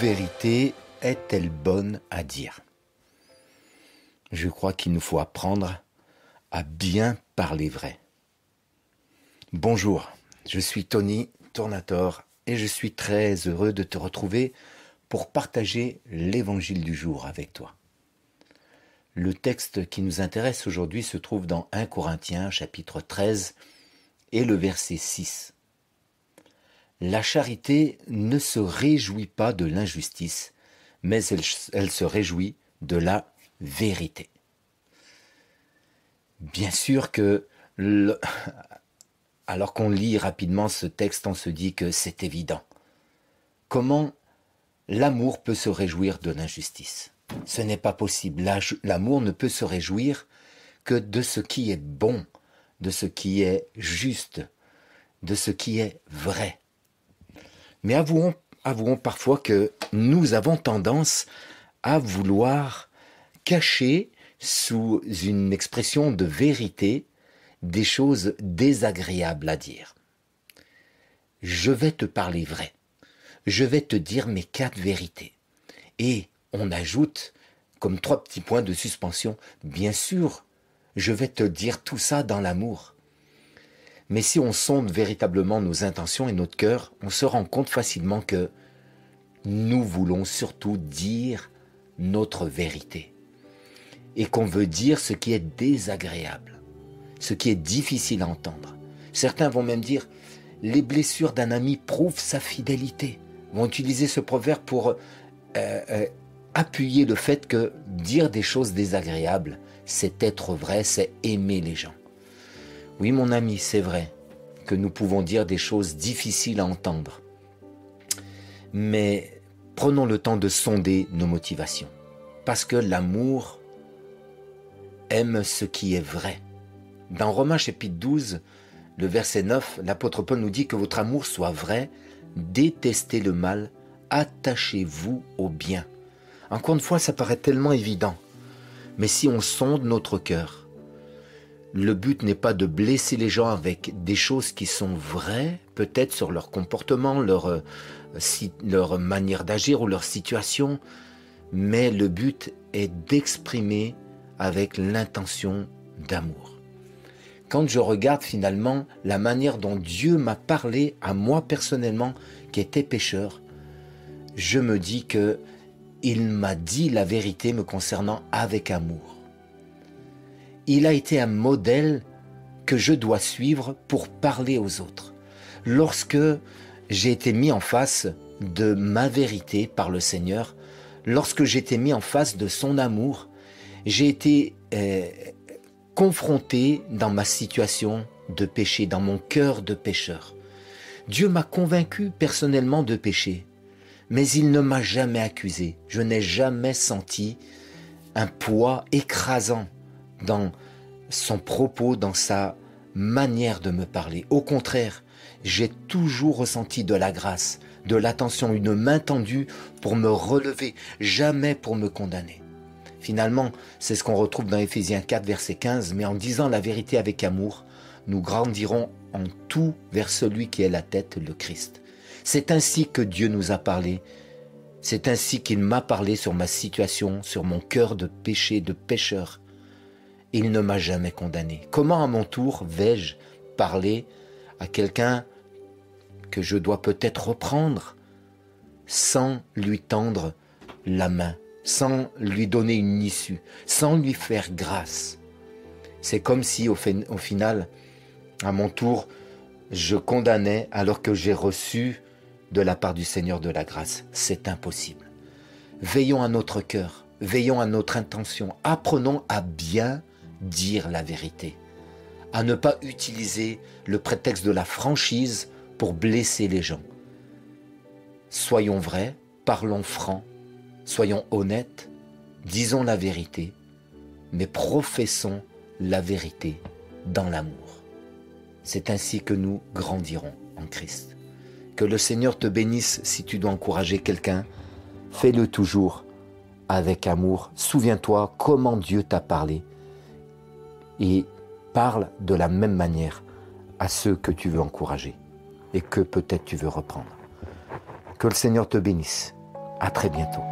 vérité est-elle bonne à dire? Je crois qu'il nous faut apprendre à bien parler vrai. Bonjour, je suis Tony Tornator et je suis très heureux de te retrouver pour partager l'évangile du jour avec toi. Le texte qui nous intéresse aujourd'hui se trouve dans 1 Corinthiens chapitre 13 et le verset 6. La charité ne se réjouit pas de l'injustice, mais elle se réjouit de la vérité. Bien sûr que, alors qu'on lit rapidement ce texte, on se dit que c'est évident. Comment l'amour peut se réjouir de l'injustice? Ce n'est pas possible. L'amour ne peut se réjouir que de ce qui est bon, de ce qui est juste, de ce qui est vrai. Mais avouons parfois que nous avons tendance à vouloir cacher sous une expression de vérité des choses désagréables à dire. Je vais te parler vrai. Je vais te dire mes 4 vérités. Et on ajoute, comme 3 petits points de suspension, bien sûr, je vais te dire tout ça dans l'amour. Mais si on sonde véritablement nos intentions et notre cœur, on se rend compte facilement que nous voulons surtout dire notre vérité. Et qu'on veut dire ce qui est désagréable, ce qui est difficile à entendre. Certains vont même dire, les blessures d'un ami prouvent sa fidélité. Ils vont utiliser ce proverbe pour appuyer le fait que dire des choses désagréables, c'est être vrai, c'est aimer les gens. Oui, mon ami, c'est vrai que nous pouvons dire des choses difficiles à entendre. Mais prenons le temps de sonder nos motivations. Parce que l'amour aime ce qui est vrai. Dans Romains chapitre 12, le verset 9, l'apôtre Paul nous dit que votre amour soit vrai, détestez le mal, attachez-vous au bien. Encore une fois, ça paraît tellement évident. Mais si on sonde notre cœur, le but n'est pas de blesser les gens avec des choses qui sont vraies, peut-être sur leur comportement, leur manière d'agir ou leur situation, mais le but est d'exprimer avec l'intention d'amour. Quand je regarde finalement la manière dont Dieu m'a parlé à moi personnellement, qui était pécheur, je me dis que il m'a dit la vérité me concernant avec amour. Il a été un modèle que je dois suivre pour parler aux autres. Lorsque j'ai été mis en face de ma vérité par le Seigneur, lorsque j'ai été mis en face de son amour, j'ai été confronté dans ma situation de péché, dans mon cœur de pécheur. Dieu m'a convaincu personnellement de péché, mais il ne m'a jamais accusé. Je n'ai jamais senti un poids écrasant dans son propos, dans sa manière de me parler. Au contraire, j'ai toujours ressenti de la grâce, de l'attention, une main tendue pour me relever, jamais pour me condamner. Finalement, c'est ce qu'on retrouve dans Éphésiens 4, verset 15, mais en disant la vérité avec amour, nous grandirons en tout vers celui qui est la tête, le Christ. C'est ainsi que Dieu nous a parlé. C'est ainsi qu'il m'a parlé sur ma situation, sur mon cœur de péché, de pécheur. Il ne m'a jamais condamné. Comment à mon tour vais-je parler à quelqu'un que je dois peut-être reprendre sans lui tendre la main, sans lui donner une issue, sans lui faire grâce? C'est comme si au final, à mon tour, je condamnais alors que j'ai reçu de la part du Seigneur de la grâce. C'est impossible. Veillons à notre cœur, veillons à notre intention, apprenons à bien dire la vérité, à ne pas utiliser le prétexte de la franchise pour blesser les gens. Soyons vrais, parlons franc, soyons honnêtes, disons la vérité, mais professons la vérité dans l'amour. C'est ainsi que nous grandirons en Christ. Que le Seigneur te bénisse si tu dois encourager quelqu'un. Fais-le toujours avec amour. Souviens-toi comment Dieu t'a parlé et parle de la même manière à ceux que tu veux encourager et que peut-être tu veux reprendre. Que le Seigneur te bénisse. À très bientôt.